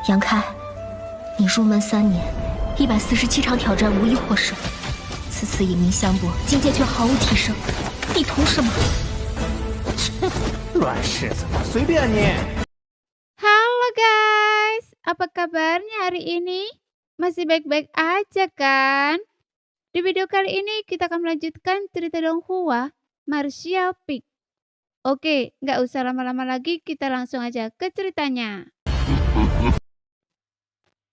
杨开，你入门3年，147场挑战无一获胜，此次以名相搏，境界却毫无提升，你图什么？乱柿子，随便你。Halo guys, apa kabarnya hari ini? Masih baik-baik aja kan? Di video kali ini kita akan melanjutkan cerita Donghua Martial Peak. Oke, nggak usah lama-lama lagi, kita langsung aja ke ceritanya.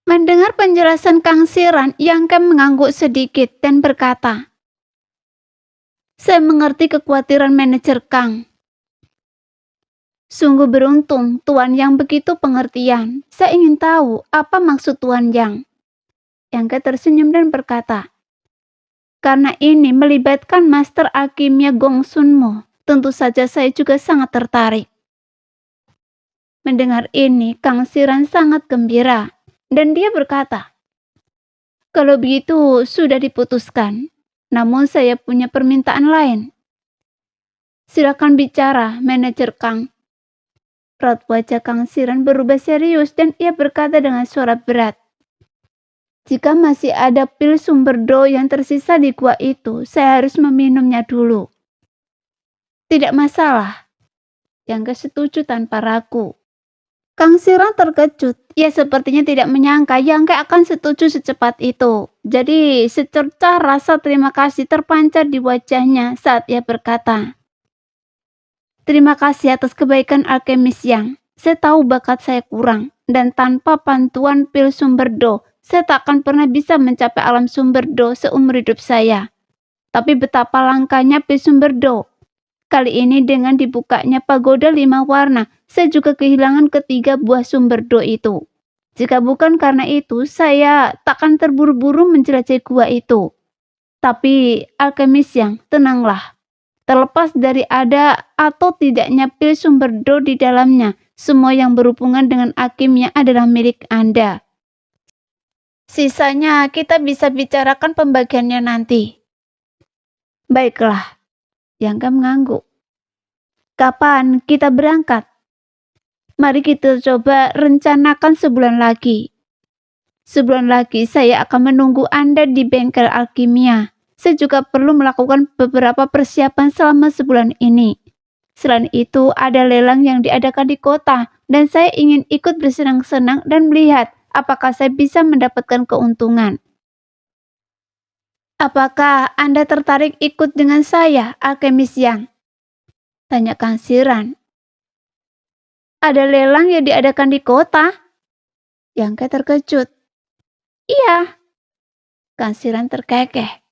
Mendengar penjelasan Kang Siran, Yang Kem mengangguk sedikit dan berkata, "Saya mengerti kekhawatiran manajer Kang. Sungguh beruntung Tuan Yang begitu pengertian. Saya ingin tahu apa maksud Tuan Yang." Yang Kem tersenyum dan berkata, "Karena ini melibatkan Master Alkimia Gong Sunmo, tentu saja saya juga sangat tertarik." Mendengar ini, Kang Siran sangat gembira. Dan dia berkata, "Kalau begitu sudah diputuskan, namun saya punya permintaan lain." "Silakan bicara, manajer Kang." Raut wajah Kang Siran berubah serius dan ia berkata dengan suara berat, "Jika masih ada pil sumber do yang tersisa di gua itu, saya harus meminumnya dulu." "Tidak masalah." Yang setuju tanpa ragu. Kang Siran terkejut. Ia sepertinya tidak menyangka Yang Ke akan setuju secepat itu. Jadi secercah rasa terima kasih terpancar di wajahnya saat ia berkata, "Terima kasih atas kebaikan alkemis Yang. Saya tahu bakat saya kurang, dan tanpa bantuan pil sumber do, saya tak akan pernah bisa mencapai alam sumber do seumur hidup saya. Tapi betapa langkanya pil sumber do. Kali ini dengan dibukanya pagoda 5 warna, saya juga kehilangan ketiga buah sumber do itu. Jika bukan karena itu, saya takkan terburu-buru menjelajahi gua itu. Tapi alkemis Yang, tenanglah. Terlepas dari ada atau tidaknya pil sumber do di dalamnya, semua yang berhubungan dengan alkimia adalah milik Anda. Sisanya kita bisa bicarakan pembagiannya nanti." "Baiklah." Yang Ke mengangguk. "Kapan kita berangkat?" "Mari kita coba rencanakan sebulan lagi." "Sebulan lagi saya akan menunggu Anda di bengkel alkimia. Saya juga perlu melakukan beberapa persiapan selama sebulan ini. Selain itu ada lelang yang diadakan di kota dan saya ingin ikut bersenang-senang dan melihat apakah saya bisa mendapatkan keuntungan." "Apakah Anda tertarik ikut dengan saya, alkemis Yang?" tanya Kang Siran. "Ada lelang yang diadakan di kota?" Yang Ke terkejut. "Iya." Kang Siran terkekeh.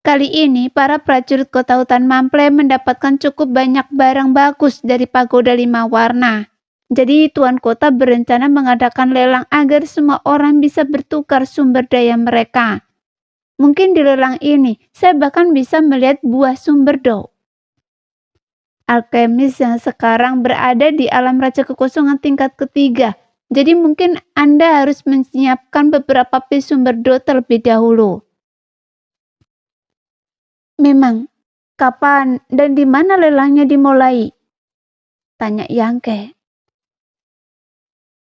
"Kali ini para prajurit kota hutan Mample mendapatkan cukup banyak barang bagus dari pagoda 5 warna. Jadi tuan kota berencana mengadakan lelang agar semua orang bisa bertukar sumber daya mereka. Mungkin di lelang ini saya bahkan bisa melihat buah sumber do. Alkemis yang sekarang berada di alam raja kekosongan tingkat ketiga. Jadi mungkin Anda harus menyiapkan beberapa pil sumber do terlebih dahulu." "Memang, kapan dan di mana lelangnya dimulai?" tanya Yang Ke.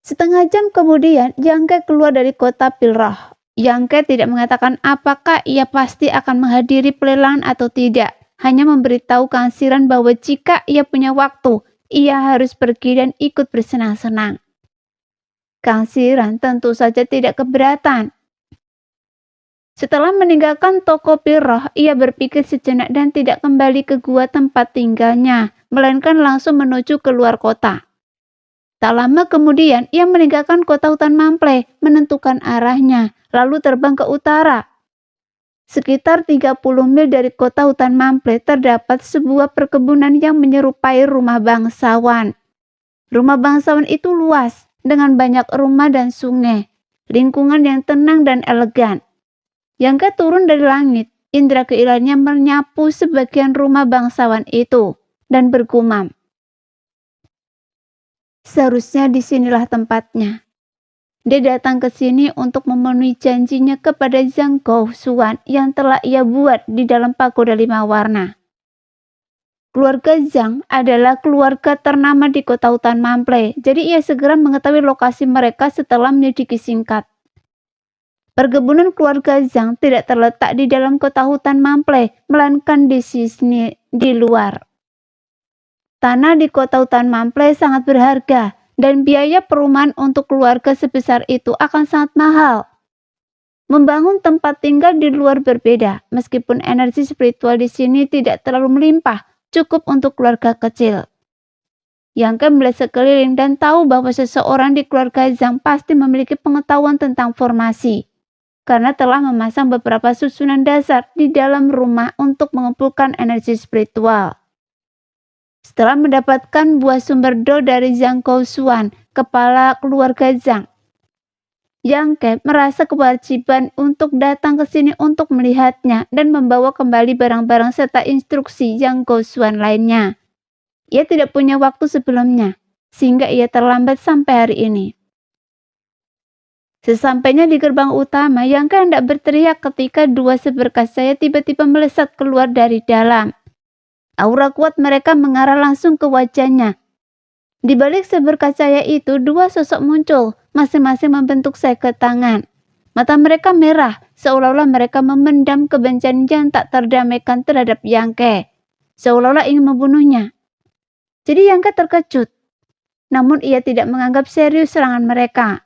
Setengah jam kemudian Yang Ke keluar dari kota Pilroh. Yang Ke tidak mengatakan apakah ia pasti akan menghadiri pelelangan atau tidak. Hanya memberitahu Kang Siran bahwa jika ia punya waktu, ia harus pergi dan ikut bersenang-senang. Kang Siran tentu saja tidak keberatan. Setelah meninggalkan toko Pilroh, ia berpikir sejenak dan tidak kembali ke gua tempat tinggalnya, melainkan langsung menuju ke luar kota. Tak lama kemudian, ia meninggalkan kota hutan Mample, menentukan arahnya, lalu terbang ke utara. Sekitar 30 mil dari kota hutan Mample terdapat sebuah perkebunan yang menyerupai rumah bangsawan. Rumah bangsawan itu luas, dengan banyak rumah dan sungai, lingkungan yang tenang dan elegan. Yang Ke turun dari langit, indera keilahiannya menyapu sebagian rumah bangsawan itu, dan bergumam, "Seharusnya disinilah tempatnya." Dia datang ke sini untuk memenuhi janjinya kepada Zhang Gouxuan yang telah ia buat di dalam pagoda 5 warna. Keluarga Zhang adalah keluarga ternama di kota hutan Mample, jadi ia segera mengetahui lokasi mereka setelah menyelidiki singkat. Perkebunan keluarga Zhang tidak terletak di dalam kota hutan Mample, melainkan di sini di luar. Tanah di kota hutan Mample sangat berharga, dan biaya perumahan untuk keluarga sebesar itu akan sangat mahal. Membangun tempat tinggal di luar berbeda, meskipun energi spiritual di sini tidak terlalu melimpah, cukup untuk keluarga kecil. Yang Ke melihat sekeliling dan tahu bahwa seseorang di keluarga Zhang pasti memiliki pengetahuan tentang formasi, karena telah memasang beberapa susunan dasar di dalam rumah untuk mengumpulkan energi spiritual. Setelah mendapatkan buah sumber do dari Zhang Kousuan, kepala keluarga Zhang, Yang Ke merasa kewajiban untuk datang ke sini untuk melihatnya dan membawa kembali barang-barang serta instruksi Zhang Kousuan lainnya. Ia tidak punya waktu sebelumnya, sehingga ia terlambat sampai hari ini. Sesampainya di gerbang utama, Yang Ke hendak berteriak ketika dua seberkas cahaya tiba-tiba melesat keluar dari dalam. Aura kuat mereka mengarah langsung ke wajahnya. Di balik seberkas cahaya itu, dua sosok muncul, masing-masing membentuk seket tangan. Mata mereka merah, seolah-olah mereka memendam kebencian yang tak terdamaikan terhadap Yang Ke, seolah-olah ingin membunuhnya. Jadi Yang Ke terkejut, namun ia tidak menganggap serius serangan mereka.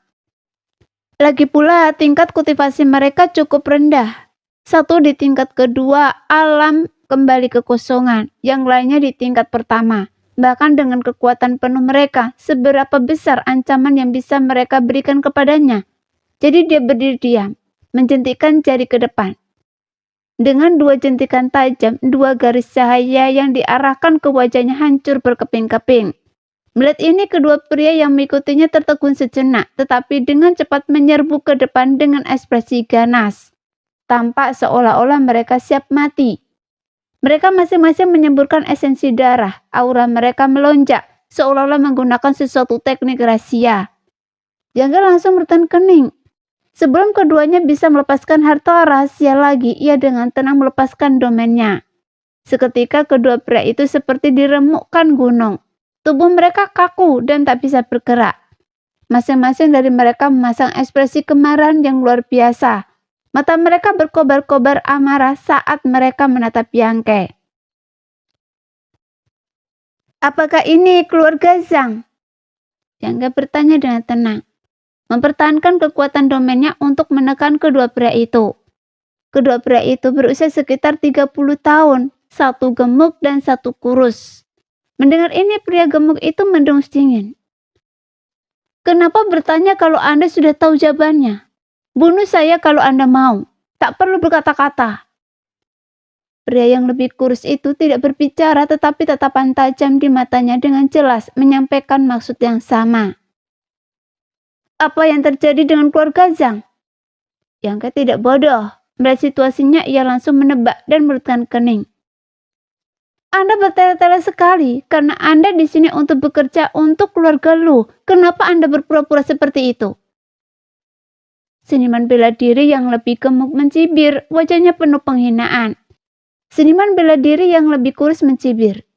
Lagi pula, tingkat kultivasi mereka cukup rendah. Satu di tingkat kedua, alam kembali kekosongan, yang lainnya di tingkat pertama. Bahkan dengan kekuatan penuh mereka, seberapa besar ancaman yang bisa mereka berikan kepadanya. Jadi dia berdiri diam, menjentikkan jari ke depan. Dengan dua jentikan tajam, dua garis cahaya yang diarahkan ke wajahnya hancur berkeping-keping. Melihat ini, kedua pria yang mengikutinya tertegun sejenak, tetapi dengan cepat menyerbu ke depan dengan ekspresi ganas. Tampak seolah-olah mereka siap mati. Mereka masing-masing menyemburkan esensi darah, aura mereka melonjak, seolah-olah menggunakan sesuatu teknik rahasia. Yang Ke langsung bertahan kening. Sebelum keduanya bisa melepaskan harta rahasia lagi, ia dengan tenang melepaskan domainnya. Seketika kedua pria itu seperti diremukkan gunung. Tubuh mereka kaku dan tak bisa bergerak. Masing-masing dari mereka memasang ekspresi kemarahan yang luar biasa. Mata mereka berkobar-kobar amarah saat mereka menatap Yang Ke. Apakah ini keluarga Zhang? Yang Ke bertanya dengan tenang, mempertahankan kekuatan domainnya untuk menekan kedua pria itu. Kedua pria itu berusia sekitar 30 tahun, satu gemuk dan satu kurus. Mendengar ini, pria gemuk itu mendengus dingin. Kenapa bertanya kalau Anda sudah tahu jawabannya? Bunuh saya kalau Anda mau. Tak perlu berkata-kata. Pria yang lebih kurus itu tidak berbicara, tetapi tatapan tajam di matanya dengan jelas menyampaikan maksud yang sama. Apa yang terjadi dengan keluarga Zhang? Yang Ke tidak bodoh. Melihat situasinya, ia langsung menebak dan melutkan kening. Anda bertele-tele sekali karena Anda di sini untuk bekerja untuk keluarga Lu. Kenapa Anda berpura-pura seperti itu? Seniman bela diri yang lebih gemuk mencibir, wajahnya penuh penghinaan. Seniman bela diri yang lebih kurus mencibir.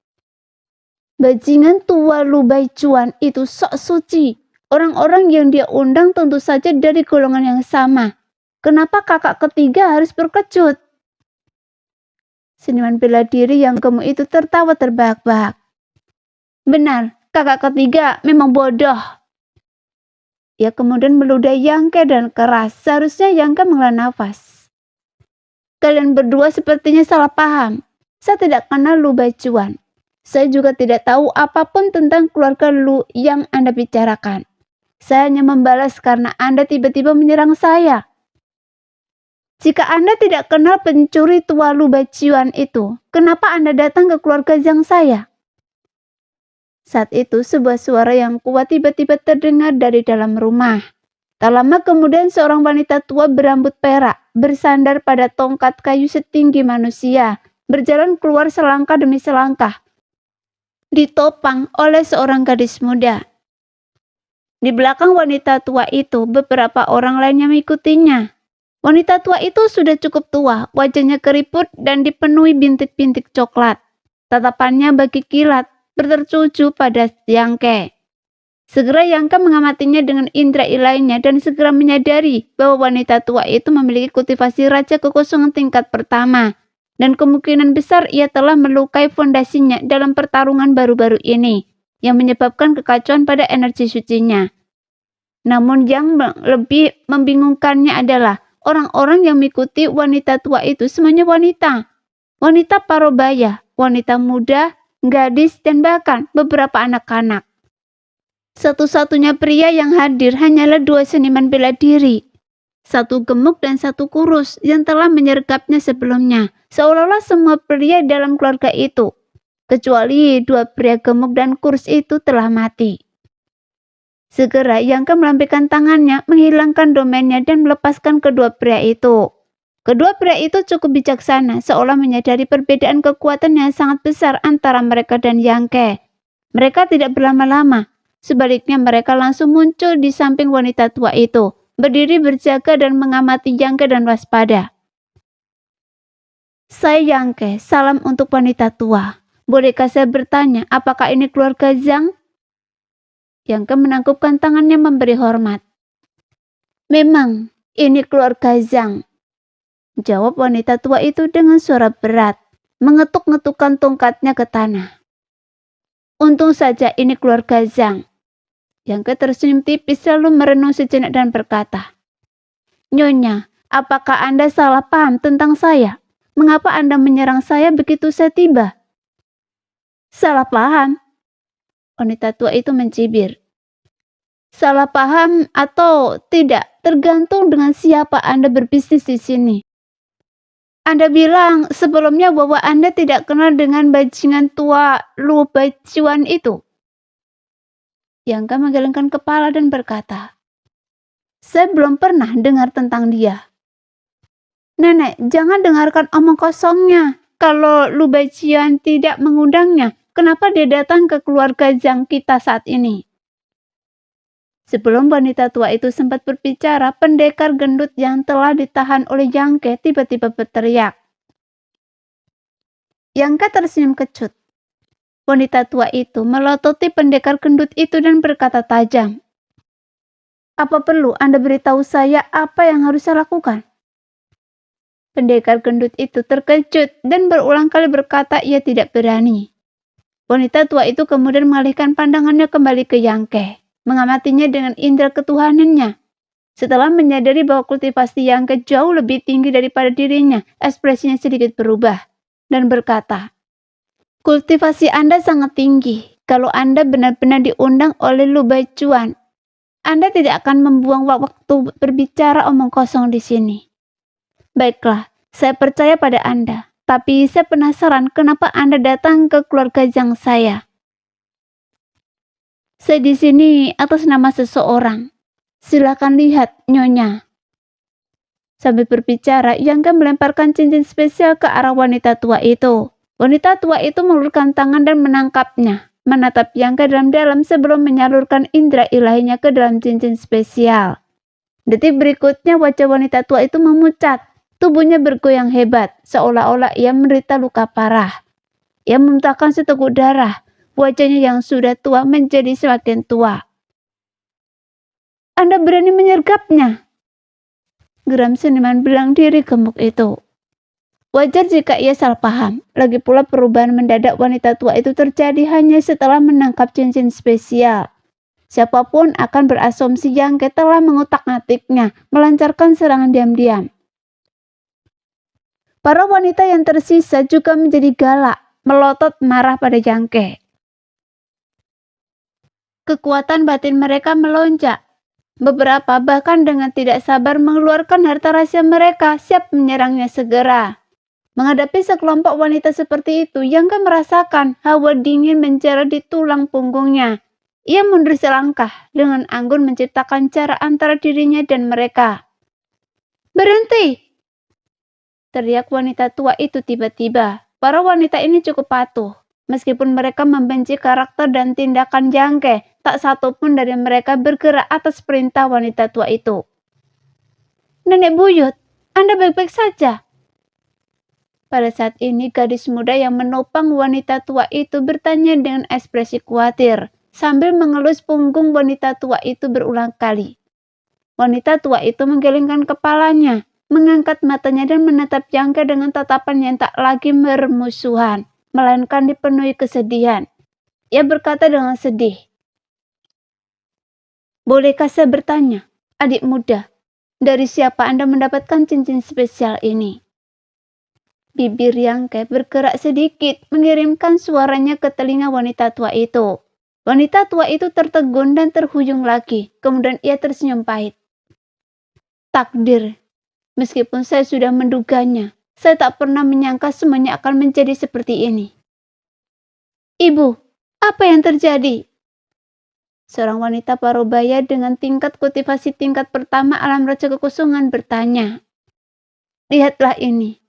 Bajingan tua Lu Baichuan itu sok suci. Orang-orang yang dia undang tentu saja dari golongan yang sama. Kenapa kakak ketiga harus berkecut? Seniman bela diri yang gemuk itu tertawa terbahak-bahak. Benar, kakak ketiga memang bodoh. Ia kemudian meludahi Yang Ke dan keras. Seharusnya Yang Ke menghela nafas. Kalian berdua sepertinya salah paham. Saya tidak kenal Lu Baichuan. Saya juga tidak tahu apapun tentang keluarga Lu yang Anda bicarakan. Saya hanya membalas karena Anda tiba-tiba menyerang saya. Jika Anda tidak kenal pencuri tua Lu Baichuan itu, kenapa Anda datang ke keluarga Zhang saya? Saat itu sebuah suara yang kuat tiba-tiba terdengar dari dalam rumah. Tak lama kemudian seorang wanita tua berambut perak, bersandar pada tongkat kayu setinggi manusia, berjalan keluar selangkah demi selangkah, ditopang oleh seorang gadis muda. Di belakang wanita tua itu, beberapa orang lainnya mengikutinya. Wanita tua itu sudah cukup tua, wajahnya keriput dan dipenuhi bintik-bintik coklat. Tatapannya bagi kilat bertertuju pada Yangke. Segera Yangke mengamatinya dengan indera ilahinya dan segera menyadari bahwa wanita tua itu memiliki kultivasi raja kekosongan tingkat pertama. Dan kemungkinan besar ia telah melukai fondasinya dalam pertarungan baru-baru ini, yang menyebabkan kekacauan pada energi sucinya. Namun yang lebih membingungkannya adalah orang-orang yang mengikuti wanita tua itu semuanya wanita. Wanita parobaya, wanita muda, gadis, dan bahkan beberapa anak-anak. Satu-satunya pria yang hadir hanyalah 2 seniman bela diri. Satu gemuk dan satu kurus yang telah menyergapnya sebelumnya. Seolah-olah semua pria dalam keluarga itu, kecuali 2 pria gemuk dan kurus itu telah mati. Segera Yangke melambaikan tangannya, menghilangkan domainnya dan melepaskan kedua pria itu. Kedua pria itu cukup bijaksana, seolah menyadari perbedaan kekuatan yang sangat besar antara mereka dan Yangke. Mereka tidak berlama-lama. Sebaliknya mereka langsung muncul di samping wanita tua itu, berdiri berjaga dan mengamati Yangke dan waspada. Saya Yangke, salam untuk wanita tua. Bolehkah saya bertanya, apakah ini keluarga Zhang? Yangke menangkupkan tangannya memberi hormat. Memang, ini keluarga Zhang, jawab wanita tua itu dengan suara berat, mengetuk-ngetukkan tongkatnya ke tanah. Untung saja ini keluarga Zhang. Yangke tersenyum tipis lalu merenung sejenak dan berkata, Nyonya, apakah Anda salah paham tentang saya? Mengapa Anda menyerang saya begitu saya tiba? Salah paham? Wanita tua itu mencibir. Salah paham atau tidak, tergantung dengan siapa Anda berbisnis di sini. Anda bilang sebelumnya bahwa Anda tidak kenal dengan bajingan tua Lu Baichuan itu. Yangke menggelengkan kepala dan berkata, saya belum pernah dengar tentang dia. Nenek, jangan dengarkan omong kosongnya. Kalau Lu Baichuan tidak mengundangnya, kenapa dia datang ke keluarga Zhang kita saat ini? Sebelum wanita tua itu sempat berbicara, pendekar gendut yang telah ditahan oleh Yangke tiba-tiba berteriak. Yangke tersenyum kecut. Wanita tua itu melototi pendekar gendut itu dan berkata tajam. Apa perlu Anda beritahu saya apa yang harus saya lakukan? Pendekar gendut itu terkejut dan berulang kali berkata ia tidak berani. Wanita tua itu kemudian mengalihkan pandangannya kembali ke Yangke, mengamatinya dengan indera ketuhanannya. Setelah menyadari bahwa kultivasi Yangke jauh lebih tinggi daripada dirinya, ekspresinya sedikit berubah dan berkata, kultivasi Anda sangat tinggi. Kalau Anda benar-benar diundang oleh Lu Baichuan, Anda tidak akan membuang waktu berbicara omong kosong di sini. Baiklah, saya percaya pada Anda. Tapi saya penasaran kenapa Anda datang ke keluarga Zhang saya. Saya di sini atas nama seseorang. Silakan lihat, Nyonya. Sambil berbicara, Yangke melemparkan cincin spesial ke arah wanita tua itu. Wanita tua itu mengulurkan tangan dan menangkapnya, menatap Yangke dalam-dalam sebelum menyalurkan indera ilahinya ke dalam cincin spesial. Detik berikutnya wajah wanita tua itu memucat, tubuhnya bergoyang hebat, seolah-olah ia menderita luka parah. Ia memuntahkan seteguk darah, wajahnya yang sudah tua menjadi semakin tua. Anda berani menyergapnya? Geram seniman belang diri gemuk itu. Wajar jika ia salah paham. Lagi pula perubahan mendadak wanita tua itu terjadi hanya setelah menangkap cincin spesial. Siapapun akan berasumsi Yangke telah mengutak-atiknya, melancarkan serangan diam-diam. Para wanita yang tersisa juga menjadi galak, melotot marah pada Yangke. Kekuatan batin mereka melonjak. Beberapa bahkan dengan tidak sabar mengeluarkan harta rahasia mereka, siap menyerangnya segera. Menghadapi sekelompok wanita seperti itu, Yangke merasakan hawa dingin menjalar di tulang punggungnya. Ia mundur selangkah, dengan anggun menciptakan jarak antara dirinya dan mereka. Berhenti! Teriak wanita tua itu tiba-tiba. Para wanita ini cukup patuh. Meskipun mereka membenci karakter dan tindakan Yangke, tak satu pun dari mereka bergerak atas perintah wanita tua itu. Nenek buyut, Anda baik-baik saja? Pada saat ini gadis muda yang menopang wanita tua itu bertanya dengan ekspresi khawatir, sambil mengelus punggung wanita tua itu berulang kali. Wanita tua itu menggelengkan kepalanya, mengangkat matanya dan menatap Jangka dengan tatapan yang tak lagi bermusuhan, melainkan dipenuhi kesedihan. Ia berkata dengan sedih, "Bolehkah saya bertanya, adik muda, dari siapa Anda mendapatkan cincin spesial ini?" Bibir Yangke bergerak sedikit, mengirimkan suaranya ke telinga wanita tua itu. Wanita tua itu tertegun dan terhuyung lagi, kemudian ia tersenyum pahit. Takdir, meskipun saya sudah menduganya, saya tak pernah menyangka semuanya akan menjadi seperti ini. Ibu, apa yang terjadi? Seorang wanita Parubaya dengan tingkat kultivasi tingkat pertama alam raja kekosongan bertanya. Lihatlah ini.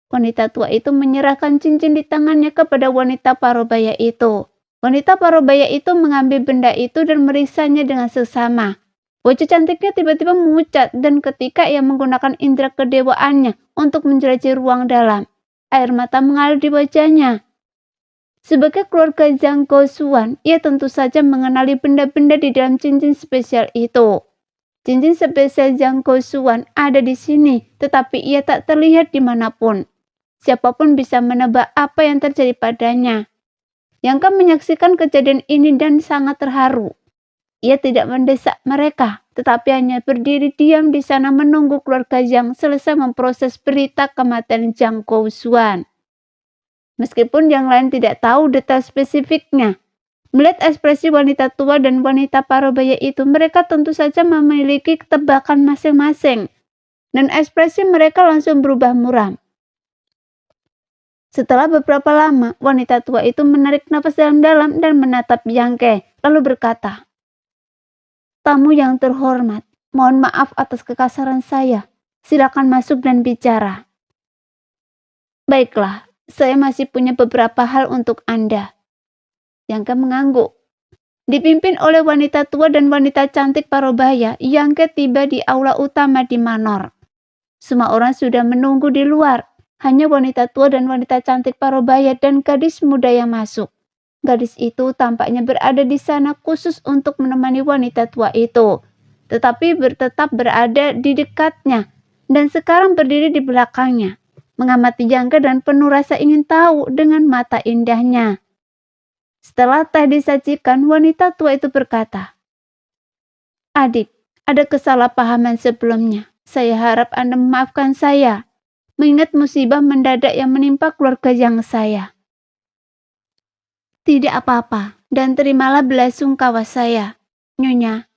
Wanita tua itu menyerahkan cincin di tangannya kepada wanita Parubaya itu. Wanita Parubaya itu mengambil benda itu dan meriksanya dengan seksama. Wajah cantiknya tiba-tiba memucat dan ketika ia menggunakan indera kedewaannya untuk menjelajahi ruang dalam, air mata mengalir di wajahnya. Sebagai keluarga Zhang Gosuan, ia tentu saja mengenali benda-benda di dalam cincin spesial itu. Cincin spesial Zhang Gosuan ada di sini, tetapi ia tak terlihat dimanapun. Siapapun bisa menebak apa yang terjadi padanya. Yang menyaksikan kejadian ini dan sangat terharu. Ia tidak mendesak mereka, tetapi hanya berdiri diam di sana menunggu keluarga Zhang selesai memproses berita kematian Zhang Gosuan. Meskipun yang lain tidak tahu detail spesifiknya, melihat ekspresi wanita tua dan wanita Parubaya itu, mereka tentu saja memiliki tebakan masing-masing, dan ekspresi mereka langsung berubah muram. Setelah beberapa lama, wanita tua itu menarik nafas dalam-dalam dan menatap Yangke, lalu berkata, "Tamu yang terhormat, mohon maaf atas kekasaran saya. Silakan masuk dan bicara." "Baiklah, saya masih punya beberapa hal untuk Anda." Yangke mengangguk. Dipimpin oleh wanita tua dan wanita cantik Parubaya, Yangke tiba di aula utama di Manor. Semua orang sudah menunggu di luar. Hanya wanita tua dan wanita cantik Parubaya dan gadis muda yang masuk. Gadis itu tampaknya berada di sana khusus untuk menemani wanita tua itu, tetapi tetap berada di dekatnya dan sekarang berdiri di belakangnya, mengamati Yangke dan penuh rasa ingin tahu dengan mata indahnya. Setelah teh disajikan, wanita tua itu berkata, "Adik, ada kesalahpahaman sebelumnya. Saya harap Anda memaafkan saya, mengingat musibah mendadak yang menimpa keluarga yang saya." "Tidak apa-apa, dan terimalah belasungkawa saya, Nyonya."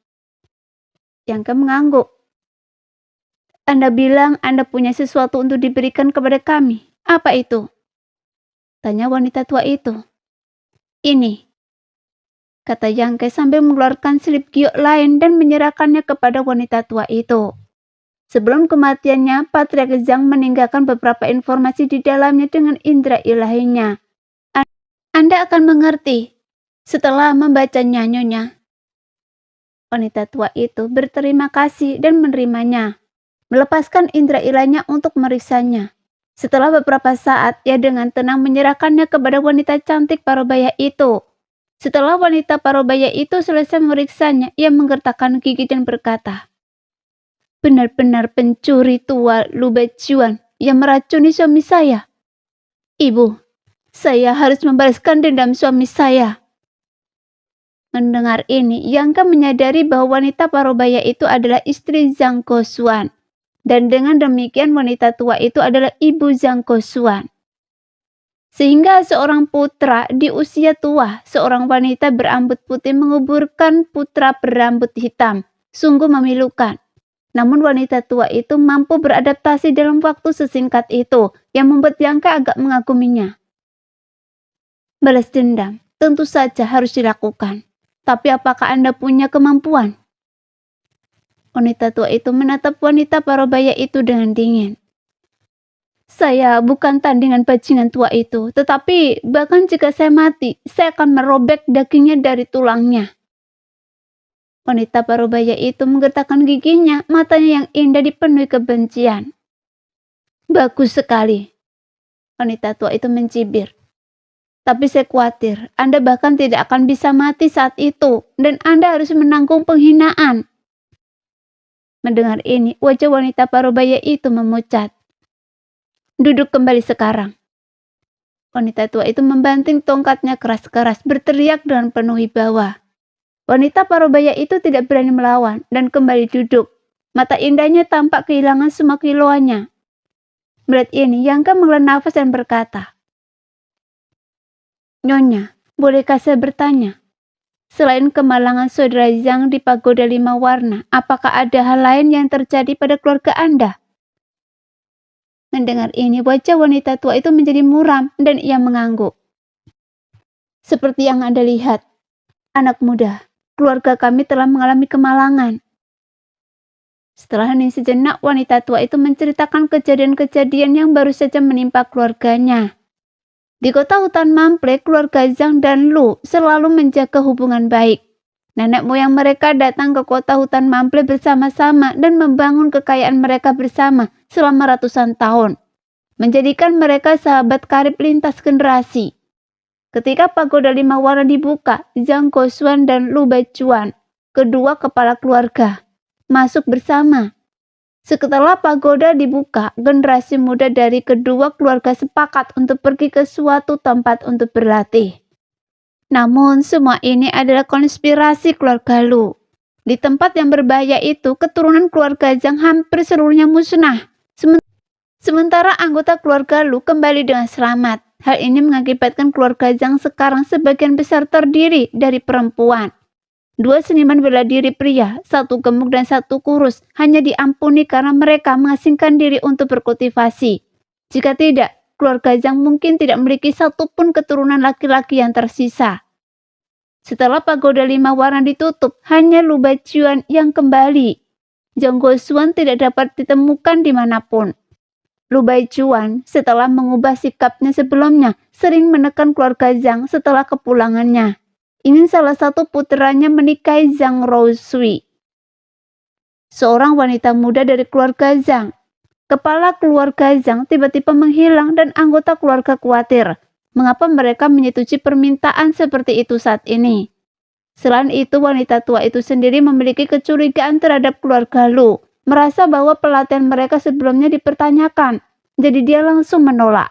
Yangke mengangguk. "Anda bilang Anda punya sesuatu untuk diberikan kepada kami. Apa itu?" tanya wanita tua itu. "Ini," kata Yangke sambil mengeluarkan selip giok lain dan menyerahkannya kepada wanita tua itu. Sebelum kematiannya, Patriark Zhang meninggalkan beberapa informasi di dalamnya dengan indera ilahinya. Anda akan mengerti setelah membacanya, Nyonya. Wanita tua itu berterima kasih dan menerimanya, melepaskan indera ilahinya untuk meriksanya. Setelah beberapa saat, ia dengan tenang menyerahkannya kepada wanita cantik Parubaya itu. Setelah wanita Parubaya itu selesai memeriksanya, ia menggertakkan gigi dan berkata, "Benar-benar pencuri tua Lu Baijuan yang meracuni suami saya. Ibu, saya harus membalaskan dendam suami saya." Mendengar ini, Yangke menyadari bahwa wanita Parubaya itu adalah istri Zhang Gosuan. Dan dengan demikian wanita tua itu adalah ibu Zhang Gosuan. Sehingga seorang putra di usia tua, seorang wanita berambut putih menguburkan putra berambut hitam. Sungguh memilukan. Namun wanita tua itu mampu beradaptasi dalam waktu sesingkat itu, yang membuat Yangke agak mengaguminya. Balas dendam tentu saja harus dilakukan. Tapi apakah Anda punya kemampuan? Wanita tua itu menatap wanita Parubaya itu dengan dingin. "Saya bukan tandingan bajingan tua itu, tetapi bahkan jika saya mati, saya akan merobek dagingnya dari tulangnya." Wanita Parubaya itu menggertakkan giginya, matanya yang indah dipenuhi kebencian. "Bagus sekali. Wanita tua itu mencibir. Tapi saya khawatir, Anda bahkan tidak akan bisa mati saat itu, dan Anda harus menanggung penghinaan. Mendengar ini, wajah wanita parubaya itu memucat. Duduk kembali sekarang. Wanita tua itu membanting tongkatnya keras-keras, berteriak dengan penuh wibawa. Wanita parubaya itu tidak berani melawan, dan kembali duduk. Mata indahnya tampak kehilangan semua kilauannya. Melihat ini, Yangka menghela nafas dan berkata, Nyonya, bolehkah saya bertanya? Selain kemalangan saudara Zhang di pagoda 5 warna, apakah ada hal lain yang terjadi pada keluarga Anda? Mendengar ini, wajah wanita tua itu menjadi muram dan ia mengangguk. Seperti yang Anda lihat, anak muda, keluarga kami telah mengalami kemalangan. Setelah hening sejenak, wanita tua itu menceritakan kejadian-kejadian yang baru saja menimpa keluarganya. Di kota hutan Mample, keluarga Zhang dan Lu selalu menjaga hubungan baik. Nenek moyang mereka datang ke kota hutan Mample bersama-sama dan membangun kekayaan mereka bersama selama ratusan tahun, menjadikan mereka sahabat karib lintas generasi. Ketika pagoda 5 warna dibuka, Zhang Guoxuan dan Lu Baichuan, kedua kepala keluarga, masuk bersama. Setelah pagoda dibuka, generasi muda dari kedua keluarga sepakat untuk pergi ke suatu tempat untuk berlatih. Namun, semua ini adalah konspirasi keluarga Lu. Di tempat yang berbahaya itu, keturunan keluarga Zhang hampir seluruhnya musnah. Sementara anggota keluarga Lu kembali dengan selamat. Hal ini mengakibatkan keluarga Zhang sekarang sebagian besar terdiri dari perempuan. 2 seniman bela diri pria, 1 gemuk dan 1 kurus, hanya diampuni karena mereka mengasingkan diri untuk berkultivasi. Jika tidak, keluarga Zhang mungkin tidak memiliki satupun keturunan laki-laki yang tersisa. Setelah pagoda 5 warna ditutup, hanya Lu Baichuan yang kembali. Zhang Guoxuan tidak dapat ditemukan dimanapun. Lu Baichuan setelah mengubah sikapnya sebelumnya, sering menekan keluarga Zhang setelah kepulangannya. Ingin salah satu putranya menikahi Zhang Rousui, seorang wanita muda dari keluarga Zhang. Kepala keluarga Zhang tiba-tiba menghilang dan anggota keluarga khawatir. Mengapa mereka menyetujui permintaan seperti itu saat ini? Selain itu, wanita tua itu sendiri memiliki kecurigaan terhadap keluarga Lu, merasa bahwa pelatihan mereka sebelumnya dipertanyakan, jadi dia langsung menolak.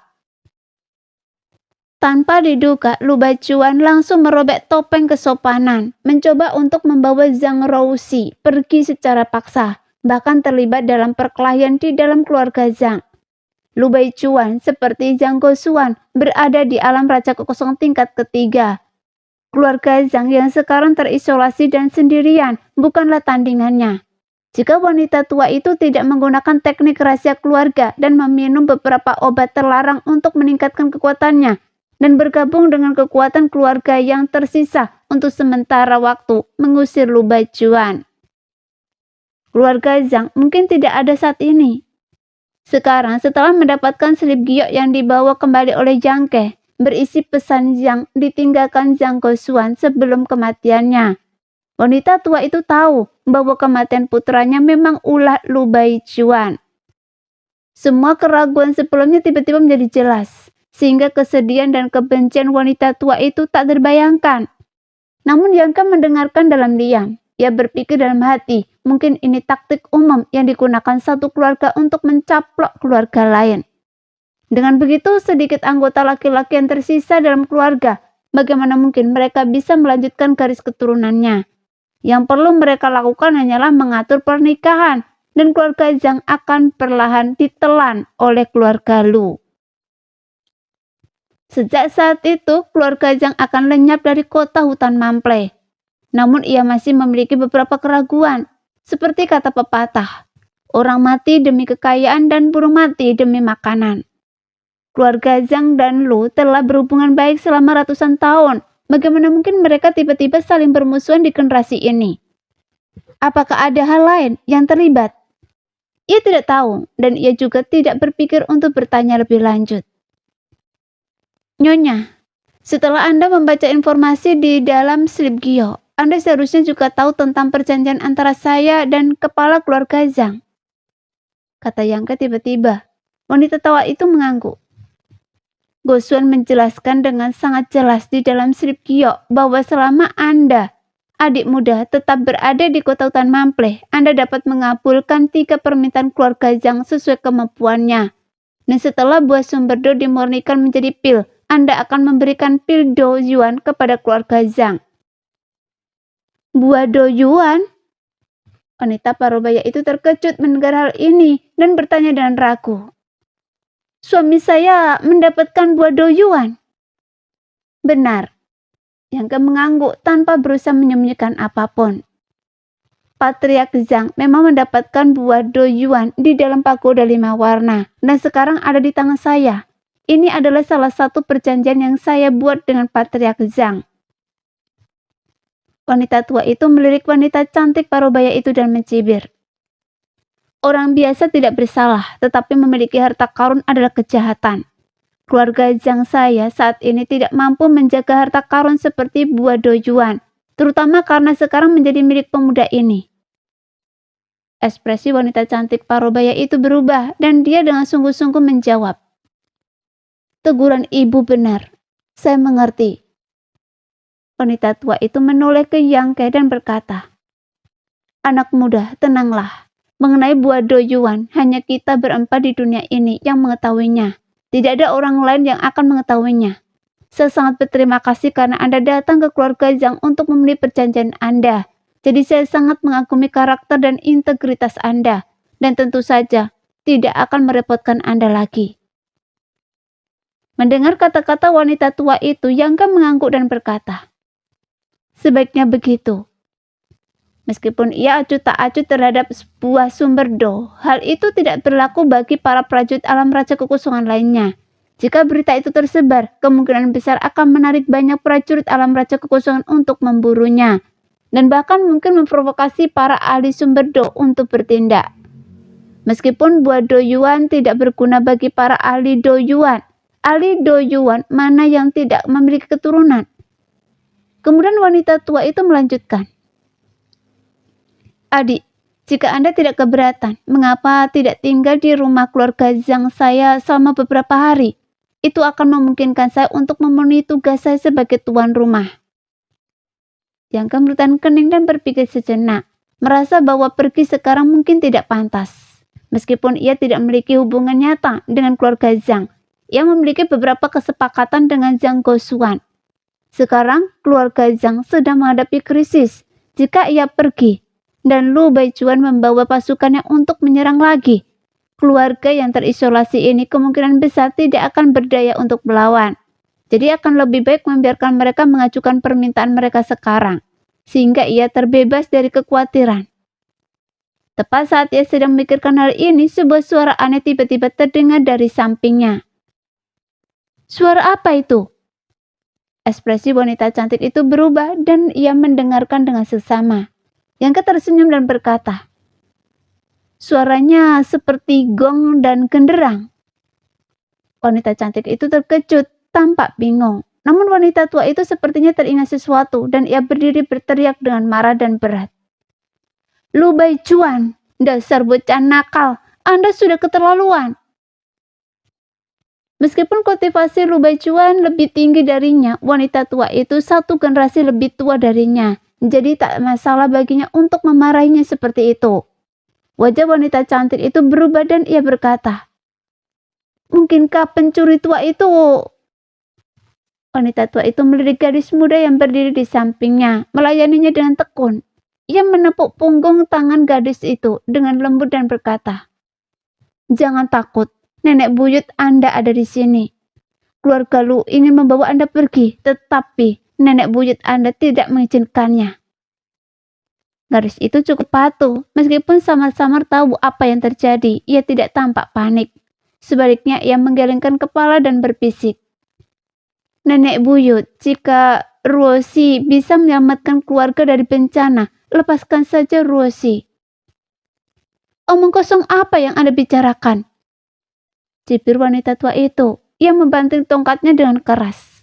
Tanpa diduga, Lu Baichuan langsung merobek topeng kesopanan, mencoba untuk membawa Zhang Rouxi pergi secara paksa, bahkan terlibat dalam perkelahian di dalam keluarga Zhang. Lu Baichuan seperti Zhang Guoxuan berada di alam raja kekosongan tingkat ketiga. Keluarga Zhang yang sekarang terisolasi dan sendirian bukanlah tandingannya. Jika wanita tua itu tidak menggunakan teknik rahasia keluarga dan meminum beberapa obat terlarang untuk meningkatkan kekuatannya, dan bergabung dengan kekuatan keluarga yang tersisa untuk sementara waktu mengusir Lu Baichuan. Keluarga Zhang mungkin tidak ada saat ini. Sekarang setelah mendapatkan selip giok yang dibawa kembali oleh Jiang Ke, berisi pesan Zhang ditinggalkan Zhang Guoxuan sebelum kematiannya. Wanita tua itu tahu bahwa kematian putranya memang ulah Lu Baichuan. Semua keraguan sebelumnya tiba-tiba menjadi jelas, sehingga kesedihan dan kebencian wanita tua itu tak terbayangkan. Namun Yangka mendengarkan dalam diam. Ia berpikir dalam hati, mungkin ini taktik umum yang digunakan satu keluarga untuk mencaplok keluarga lain. Dengan begitu, sedikit anggota laki-laki yang tersisa dalam keluarga, bagaimana mungkin mereka bisa melanjutkan garis keturunannya? Yang perlu mereka lakukan hanyalah mengatur pernikahan, dan keluarga Zhang akan perlahan ditelan oleh keluarga Lu. Sejak saat itu, keluarga Zhang akan lenyap dari kota hutan Mample. Namun ia masih memiliki beberapa keraguan. Seperti kata pepatah, orang mati demi kekayaan dan burung mati demi makanan. Keluarga Zhang dan Lu telah berhubungan baik selama ratusan tahun. Bagaimana mungkin mereka tiba-tiba saling bermusuhan di generasi ini? Apakah ada hal lain yang terlibat? Ia tidak tahu, dan ia juga tidak berpikir untuk bertanya lebih lanjut. Nyonya, setelah Anda membaca informasi di dalam slip giok, Anda seharusnya juga tahu tentang perjanjian antara saya dan kepala keluarga Zhang, kata Yangke tiba-tiba. Wanita tua itu mengangguk. Gosuan menjelaskan dengan sangat jelas di dalam slip giok bahwa selama Anda, adik muda, tetap berada di kota hutan Mampleh, Anda dapat mengabulkan 3 permintaan keluarga Zhang sesuai kemampuannya. Dan setelah buah sumber do dimurnikan menjadi pil, Anda akan memberikan pil do yuan kepada keluarga Zhang. Buah do yuan? Wanita parubaya itu terkejut mendengar hal ini dan bertanya dengan ragu. Suami saya mendapatkan buah do yuan? Benar. Yang mengangguk tanpa berusaha menyembunyikan apapun. Patriark Zhang memang mendapatkan buah do yuan di dalam pagoda 5 warna dan sekarang ada di tangan saya. Ini adalah salah satu perjanjian yang saya buat dengan Patriark Zhang. Wanita tua itu melirik wanita cantik parubaya itu dan mencibir. Orang biasa tidak bersalah, tetapi memiliki harta karun adalah kejahatan. Keluarga Zhang saya saat ini tidak mampu menjaga harta karun seperti buah do yuan, terutama karena sekarang menjadi milik pemuda ini. Ekspresi wanita cantik parubaya itu berubah dan dia dengan sungguh-sungguh menjawab. Teguran ibu benar, saya mengerti. Wanita tua itu menoleh ke Yang Ke dan berkata, anak muda, tenanglah. Mengenai buah do yuan, hanya kita berempat di dunia ini yang mengetahuinya. Tidak ada orang lain yang akan mengetahuinya. Saya sangat berterima kasih karena Anda datang ke keluarga Zhang untuk memenuhi perjanjian Anda. Jadi saya sangat mengagumi karakter dan integritas Anda. Dan tentu saja tidak akan merepotkan Anda lagi. Mendengar kata-kata wanita tua itu, Yang Ke mengangguk dan berkata, sebaiknya begitu. Meskipun ia acuh tak acuh terhadap sebuah sumber do, hal itu tidak berlaku bagi para prajurit alam raja kekosongan lainnya. Jika berita itu tersebar, kemungkinan besar akan menarik banyak prajurit alam raja kekosongan untuk memburunya, dan bahkan mungkin memprovokasi para ahli sumber do untuk bertindak. Meskipun buah do yuan tidak berguna bagi para ahli do yuan mana yang tidak memiliki keturunan? Kemudian wanita tua itu melanjutkan. Adik, jika Anda tidak keberatan, mengapa tidak tinggal di rumah keluarga Zhang saya selama beberapa hari? Itu akan memungkinkan saya untuk memenuhi tugas saya sebagai tuan rumah. Yang Ke mengerutkan kening dan berpikir sejenak, merasa bahwa pergi sekarang mungkin tidak pantas. Meskipun ia tidak memiliki hubungan nyata dengan keluarga Zhang, ia memiliki beberapa kesepakatan dengan Zhang Gosuan. Sekarang, keluarga Zhang sedang menghadapi krisis. Jika ia pergi, dan Lu Baijuan membawa pasukannya untuk menyerang lagi, keluarga yang terisolasi ini kemungkinan besar tidak akan berdaya untuk melawan. Jadi akan lebih baik membiarkan mereka mengajukan permintaan mereka sekarang, sehingga ia terbebas dari kekhawatiran. Tepat saat ia sedang memikirkan hal ini, sebuah suara aneh tiba-tiba terdengar dari sampingnya. Suara apa itu? Ekspresi wanita cantik itu berubah dan ia mendengarkan dengan seksama. Yang Ke tersenyum dan berkata, suaranya seperti gong dan genderang. Wanita cantik itu terkejut, tampak bingung. Namun wanita tua itu sepertinya teringat sesuatu dan ia berdiri berteriak dengan marah dan berat. Lu Baijuan, dasar bocah nakal, Anda sudah keterlaluan. Meskipun kultivasi Lu Baijuan lebih tinggi darinya, wanita tua itu 1 generasi lebih tua darinya. Jadi tak masalah baginya untuk memarahinya seperti itu. Wajah wanita cantik itu berubah dan ia berkata, mungkinkah pencuri tua itu? Wanita tua itu melirik gadis muda yang berdiri di sampingnya, melayaninya dengan tekun. Ia menepuk punggung tangan gadis itu dengan lembut dan berkata, jangan takut, nenek buyut Anda ada di sini. Keluarga Lu ingin membawa Anda pergi, tetapi nenek buyut Anda tidak mengizinkannya. Gadis itu cukup patuh, meskipun samar-samar tahu apa yang terjadi, ia tidak tampak panik. Sebaliknya ia menggelengkan kepala dan berbisik. Nenek buyut, jika Ruosi bisa menyelamatkan keluarga dari bencana, lepaskan saja Ruosi. Omong kosong apa yang Anda bicarakan? Cibir wanita tua itu, ia membanting tongkatnya dengan keras.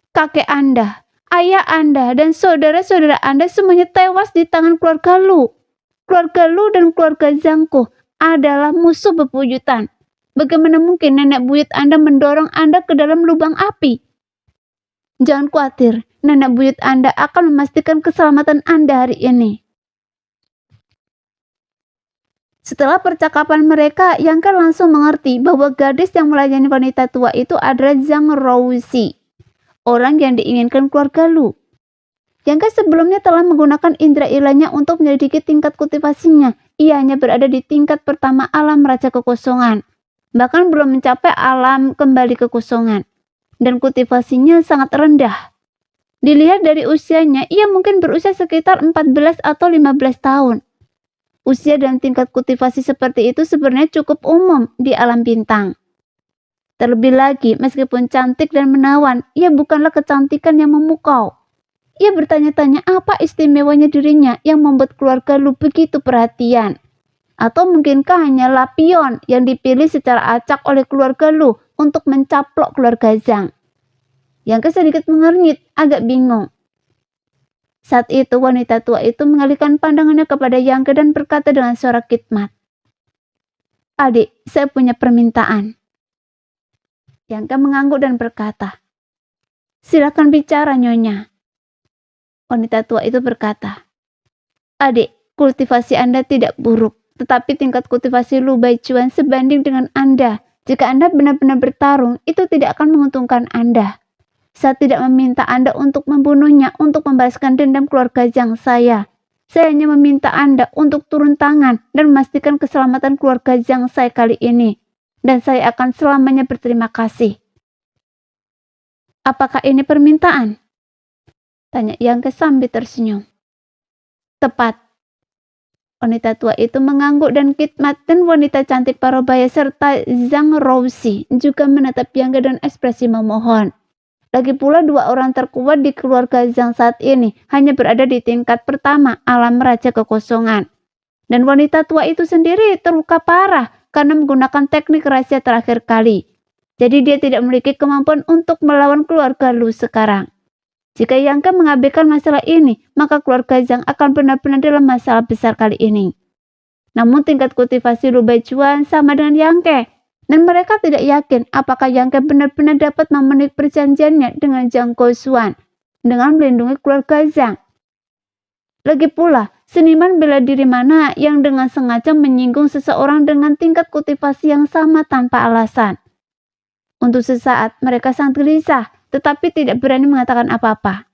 Kakek Anda, ayah Anda, dan saudara-saudara Anda semuanya tewas di tangan keluarga Lu. Keluarga Lu dan keluarga Zhangku adalah musuh bebuyutan. Bagaimana mungkin nenek buyut Anda mendorong Anda ke dalam lubang api? Jangan khawatir, nenek buyut Anda akan memastikan keselamatan Anda hari ini. Setelah percakapan mereka, Yangke langsung mengerti bahwa gadis yang melayani wanita tua itu adalah Zhang Rouxi, orang yang diinginkan keluarga Lu. Yangke sebelumnya telah menggunakan indera ilahnya untuk menyelidiki tingkat kultivasinya. Ia hanya berada di tingkat pertama alam Raja Kekosongan, bahkan belum mencapai alam kembali kekosongan, dan kultivasinya sangat rendah. Dilihat dari usianya, ia mungkin berusia sekitar 14 atau 15 tahun. Usia dan tingkat kultivasi seperti itu sebenarnya cukup umum di alam bintang. Terlebih lagi, meskipun cantik dan menawan, ia bukanlah kecantikan yang memukau. Ia bertanya-tanya apa istimewanya dirinya yang membuat keluarga Lu begitu perhatian. Atau mungkinkah hanyalah pion yang dipilih secara acak oleh keluarga Lu untuk mencaplok keluarga Zhang. Yang sedikit mengernyit, agak bingung. Saat itu wanita tua itu mengalihkan pandangannya kepada Yangke dan berkata dengan suara khidmat, "Adik, saya punya permintaan." Yangke mengangguk dan berkata, "Silakan bicara, Nyonya." Wanita tua itu berkata, "Adik, kultivasi Anda tidak buruk, tetapi tingkat kultivasi Lu Baichuan sebanding dengan Anda. Jika Anda benar-benar bertarung, itu tidak akan menguntungkan Anda. Saya tidak meminta Anda untuk membunuhnya untuk membalaskan dendam keluarga Zhang saya. Saya hanya meminta Anda untuk turun tangan dan memastikan keselamatan keluarga Zhang saya kali ini. Dan saya akan selamanya berterima kasih." "Apakah ini permintaan?" tanya Yangke sambil tersenyum. "Tepat." Wanita tua itu mengangguk dan khidmat, dan wanita cantik parubaya serta Zhang Rouxi juga menatap Yangke dengan ekspresi memohon. Lagi pula dua orang terkuat di keluarga Zhang saat ini hanya berada di tingkat pertama alam Raja Kekosongan. Dan wanita tua itu sendiri terluka parah karena menggunakan teknik rahasia terakhir kali. Jadi dia tidak memiliki kemampuan untuk melawan keluarga Lu sekarang. Jika Yangke mengabaikan masalah ini, maka keluarga Zhang akan benar-benar dalam masalah besar kali ini. Namun tingkat kultivasi Lu Baichuan sama dengan Yangke. Dan mereka tidak yakin apakah Yangke benar-benar dapat memenuhi perjanjiannya dengan Zhang Kosuan dengan melindungi keluarga Zhang. Lagi pula, seniman bela diri mana yang dengan sengaja menyinggung seseorang dengan tingkat kultivasi yang sama tanpa alasan? Untuk sesaat mereka sangat gelisah, tetapi tidak berani mengatakan apa-apa.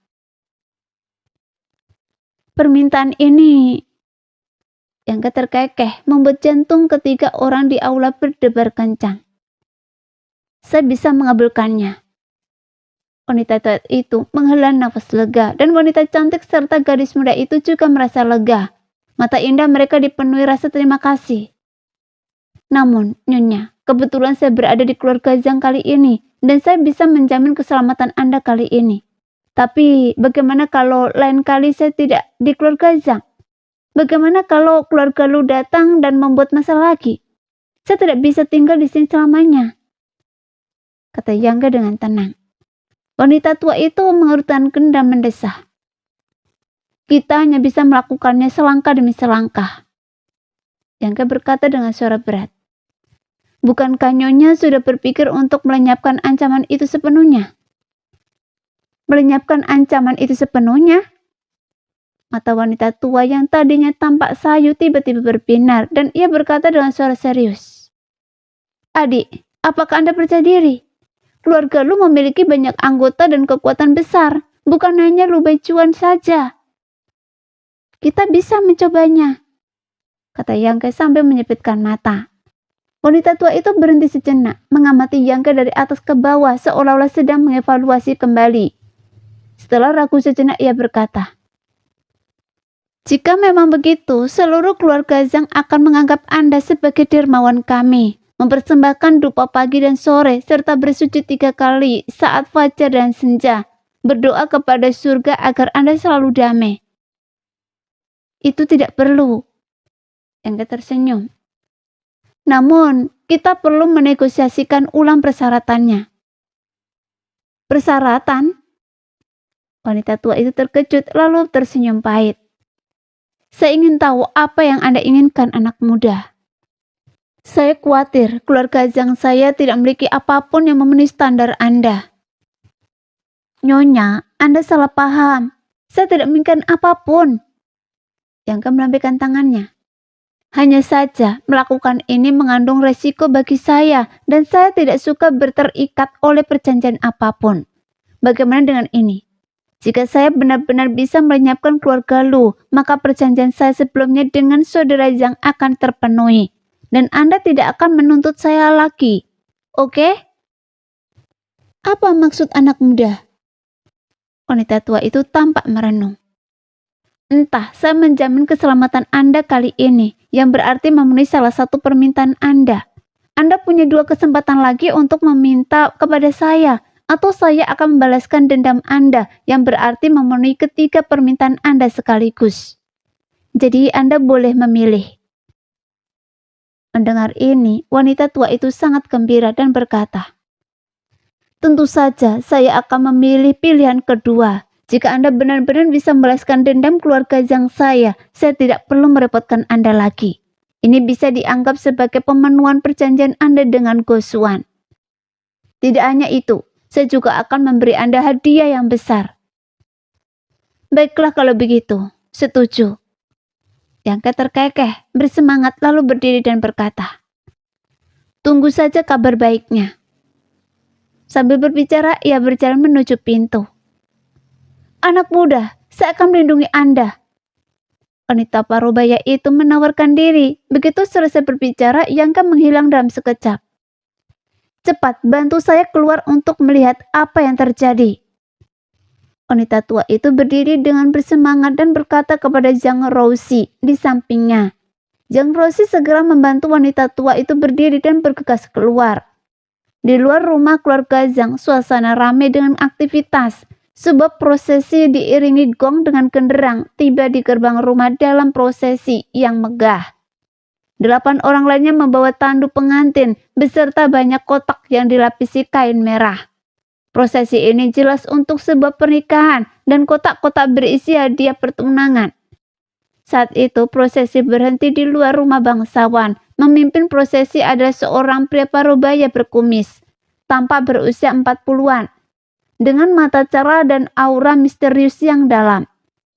Permintaan ini Yangke terkekeh, membuat jantung ketiga orang di aula berdebar kencang. "Saya bisa mengabulkannya." Wanita tua itu menghela nafas lega, dan wanita cantik serta gadis muda itu juga merasa lega. Mata indah mereka dipenuhi rasa terima kasih. "Namun, Nyonya, kebetulan saya berada di keluarga Zhang kali ini, dan saya bisa menjamin keselamatan Anda kali ini. Tapi, bagaimana kalau lain kali saya tidak di keluarga Zhang? Bagaimana kalau keluarga Lu datang dan membuat masalah lagi? Saya tidak bisa tinggal di sini selamanya," kata Yangke dengan tenang. Wanita tua itu mengerutkan kening dan mendesah. "Kita hanya bisa melakukannya selangkah demi selangkah," Yangke berkata dengan suara berat. "Bukankah Nyonya sudah berpikir untuk melenyapkan ancaman itu sepenuhnya?" "Melenyapkan ancaman itu sepenuhnya?" Mata wanita tua yang tadinya tampak sayu tiba-tiba berbinar, dan ia berkata dengan suara serius, "Adik, apakah Anda percaya diri? Keluarga Lu memiliki banyak anggota dan kekuatan besar, bukan hanya Lu Baichuan saja. Kita bisa mencobanya," kata Yangke sambil menyipitkan mata. Wanita tua itu berhenti sejenak, mengamati Yangke dari atas ke bawah seolah-olah sedang mengevaluasi kembali. Setelah ragu sejenak, ia berkata, "Jika memang begitu, seluruh keluarga Zhang akan menganggap Anda sebagai dermawan kami, mempersembahkan dupa pagi dan sore, serta bersujud 3 kali saat fajar dan senja, berdoa kepada surga agar Anda selalu damai." "Itu tidak perlu," Yangke tersenyum. "Namun, kita perlu menegosiasikan ulang persyaratannya." "Persyaratan?" Wanita tua itu terkejut lalu tersenyum pahit. "Saya ingin tahu apa yang Anda inginkan, anak muda." Saya khawatir keluarga Zhang saya tidak memiliki apapun yang memenuhi standar Anda. Nyonya, Anda salah paham. Saya tidak menginginkan apapun. Yang melambaikan tangannya. Hanya saja melakukan ini mengandung resiko bagi saya dan saya tidak suka terikat oleh perjanjian apapun. Bagaimana dengan ini? Jika saya benar-benar bisa melenyapkan keluarga Lu, maka perjanjian saya sebelumnya dengan saudara Zhang akan terpenuhi. Dan Anda tidak akan menuntut saya lagi. Oke? Apa maksud anak muda? Wanita tua itu tampak merenung. Entah, saya menjamin keselamatan Anda kali ini, yang berarti memenuhi salah satu permintaan Anda. Anda punya 2 kesempatan lagi untuk meminta kepada saya, atau saya akan membalaskan dendam Anda, yang berarti memenuhi ketiga permintaan Anda sekaligus. Jadi Anda boleh memilih. Mendengar ini, wanita tua itu sangat gembira dan berkata, tentu saja saya akan memilih pilihan kedua. Jika Anda benar-benar bisa membalaskan dendam keluarga Zhang saya tidak perlu merepotkan Anda lagi. Ini bisa dianggap sebagai pemenuhan perjanjian Anda dengan Gosuan. Tidak hanya itu, saya juga akan memberi Anda hadiah yang besar. Baiklah kalau begitu, setuju. Yang terkekeh, bersemangat lalu berdiri dan berkata, tunggu saja kabar baiknya. Sambil berbicara, ia berjalan menuju pintu. Anak muda, saya akan melindungi Anda. Wanita parubaya itu menawarkan diri. Begitu selesai berbicara, Yangka menghilang dalam sekejap. Cepat, bantu saya keluar untuk melihat apa yang terjadi. Wanita tua itu berdiri dengan bersemangat dan berkata kepada Zhang Rouxi di sampingnya. Zhang Rouxi segera membantu wanita tua itu berdiri dan bergegas keluar. Di luar rumah keluarga Zhang, suasana ramai dengan aktivitas. Sebuah prosesi diiringi gong dengan genderang tiba di gerbang rumah dalam prosesi yang megah. 8 orang lainnya membawa tandu pengantin beserta banyak kotak yang dilapisi kain merah. Prosesi ini jelas untuk sebuah pernikahan dan kotak-kotak berisi hadiah pertunangan. Saat itu prosesi berhenti di luar rumah bangsawan. Memimpin prosesi adalah seorang pria parubaya berkumis, tampak berusia 40-an, dengan mata cerah dan aura misterius yang dalam.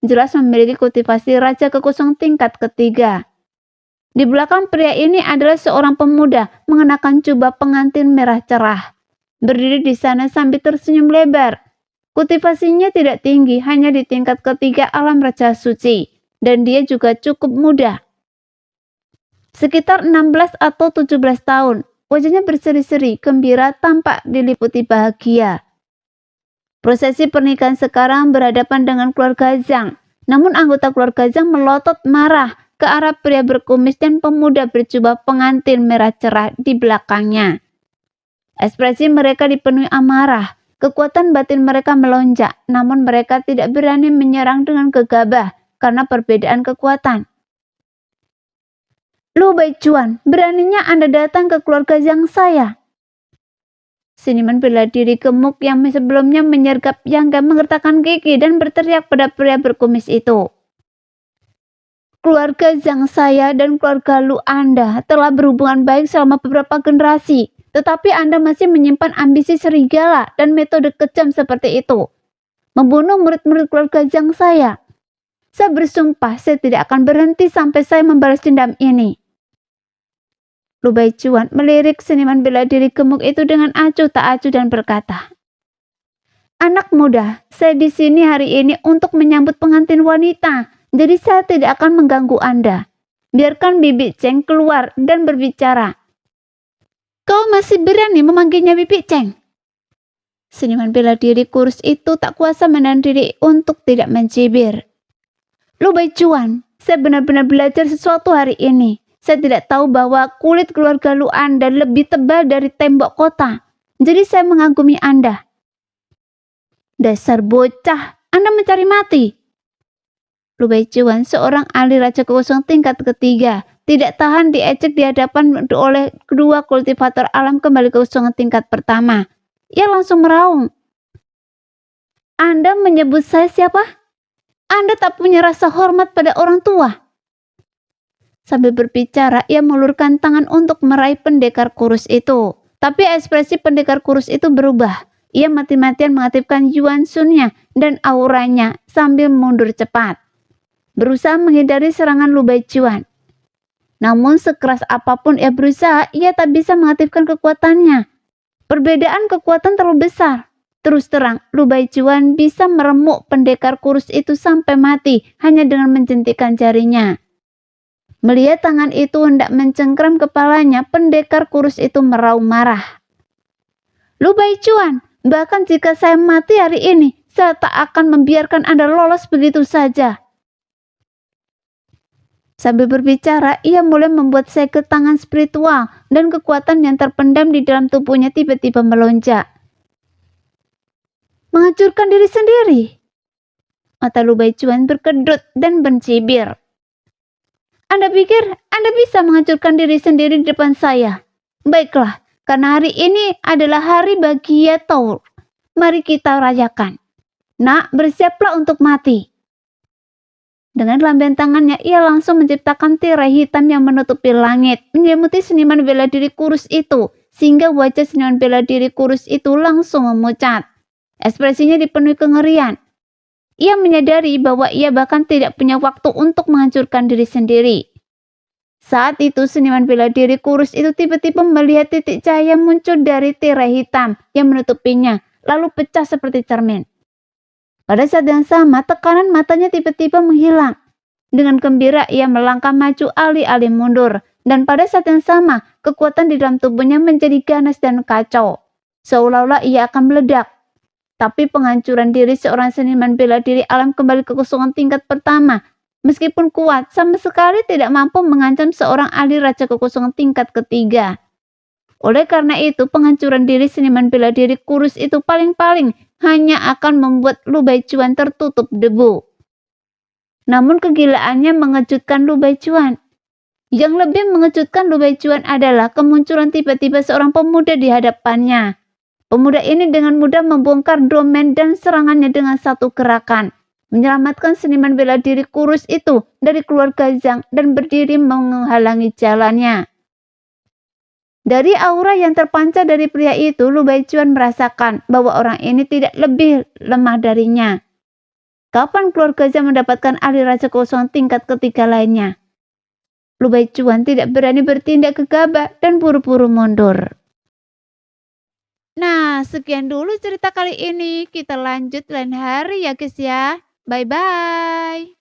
Jelas memiliki kultivasi raja ke-0 tingkat ketiga. Di belakang pria ini adalah seorang pemuda mengenakan jubah pengantin merah cerah. Berdiri di sana sambil tersenyum lebar. Kultivasinya tidak tinggi, hanya di tingkat ketiga alam raja suci. Dan dia juga cukup muda. Sekitar 16 atau 17 tahun. Wajahnya berseri-seri, gembira, tampak diliputi bahagia. Prosesi pernikahan sekarang berhadapan dengan keluarga Zhang. Namun anggota keluarga Zhang melotot marah ke arah pria berkumis dan pemuda berjubah pengantin merah cerah di belakangnya. Ekspresi mereka dipenuhi amarah. Kekuatan batin mereka melonjak, namun mereka tidak berani menyerang dengan gegabah karena perbedaan kekuatan. Lu Baichuan, beraninya Anda datang ke keluarga Zhang saya. Seniman bela diri gemuk yang sebelumnya menyergap Yangga mengertakkan gigi dan berteriak pada pria berkumis itu. Keluarga Zhang saya dan keluarga Lu Anda telah berhubungan baik selama beberapa generasi. Tetapi Anda masih menyimpan ambisi serigala dan metode kejam seperti itu. Membunuh murid-murid keluarga Zhang saya. Saya bersumpah saya tidak akan berhenti sampai saya membalas dendam ini. Lu Baichuan melirik seniman bela diri gemuk itu dengan acuh tak acuh dan berkata, anak muda, saya di sini hari ini untuk menyambut pengantin wanita. Jadi saya tidak akan mengganggu Anda. Biarkan Bibi Cheng keluar dan berbicara. Kau masih berani memanggilnya Bibi Cheng? Seniman bela diri kurus itu tak kuasa menahan diri untuk tidak mencibir. Lu Baichuan, saya benar-benar belajar sesuatu hari ini. Saya tidak tahu bahwa kulit keluarga Lu Anda lebih tebal dari tembok kota. Jadi saya mengagumi Anda. Dasar bocah, Anda mencari mati. Lu Baichuan, seorang ahli raja ke-0 tingkat ketiga, tidak tahan diejek di hadapan oleh kedua kultivator alam kembali ke ke-0 tingkat pertama. Ia langsung meraung. Anda menyebut saya siapa? Anda tak punya rasa hormat pada orang tua. Sambil berbicara, ia mengulurkan tangan untuk meraih pendekar kurus itu. Tapi ekspresi pendekar kurus itu berubah. Ia mati-matian mengaktifkan Yuan Shun-nya dan auranya sambil mundur cepat, berusaha menghindari serangan Lu Baijuan. Namun sekeras apapun ia berusaha, ia tak bisa mengaktifkan kekuatannya. Perbedaan kekuatan terlalu besar. Terus terang, Lu Baijuan bisa meremuk pendekar kurus itu sampai mati hanya dengan menjentikkan jarinya. Melihat tangan itu hendak mencengkram kepalanya, pendekar kurus itu meraung marah. Lu Baijuan, bahkan jika saya mati hari ini, saya tak akan membiarkan Anda lolos begitu saja. Sambil berbicara, ia mulai membuat segel tangan spiritual dan kekuatan yang terpendam di dalam tubuhnya tiba-tiba melonjak. Menghancurkan diri sendiri. Mata Lu Baijuan berkedut dan mencibir. Anda pikir Anda bisa menghancurkan diri sendiri di depan saya? Baiklah, karena hari ini adalah hari bahagia Taur. Mari kita rayakan. Nak, bersiaplah untuk mati. Dengan lambaian tangannya, ia langsung menciptakan tirai hitam yang menutupi langit, menyelimuti seniman bela diri kurus itu, sehingga wajah seniman bela diri kurus itu langsung memucat. Ekspresinya dipenuhi kengerian. Ia menyadari bahwa ia bahkan tidak punya waktu untuk menghancurkan diri sendiri. Saat itu seniman bela diri kurus itu tiba-tiba melihat titik cahaya muncul dari tirai hitam yang menutupinya, lalu pecah seperti cermin. Pada saat yang sama, tekanan matanya tiba-tiba menghilang. Dengan gembira ia melangkah maju alih-alih mundur, dan pada saat yang sama, kekuatan di dalam tubuhnya menjadi ganas dan kacau, seolah-olah ia akan meledak. Tapi penghancuran diri seorang seniman bela diri alam kembali ke kekosongan tingkat pertama. Meskipun kuat, sama sekali tidak mampu mengancam seorang ahli raja kekosongan tingkat ketiga. Oleh karena itu, penghancuran diri seniman bela diri kurus itu paling-paling hanya akan membuat Lu Baijuan tertutup debu. Namun kegilaannya mengejutkan Lu Baijuan. Yang lebih mengejutkan Lu Baijuan adalah kemunculan tiba-tiba seorang pemuda di hadapannya. Pemuda ini dengan mudah membongkar domain dan serangannya dengan satu gerakan, menyelamatkan seniman bela diri kurus itu dari keluarga Zhang dan berdiri menghalangi jalannya. Dari aura yang terpancar dari pria itu, Lu Baijuan merasakan bahwa orang ini tidak lebih lemah darinya. Kapan keluarga Zhang mendapatkan ahli raja kosong tingkat ketiga lainnya? Lu Baijuan tidak berani bertindak gegabah dan buru-buru mundur. Nah, sekian dulu cerita kali ini. Kita lanjut lain hari ya guys ya. Bye-bye.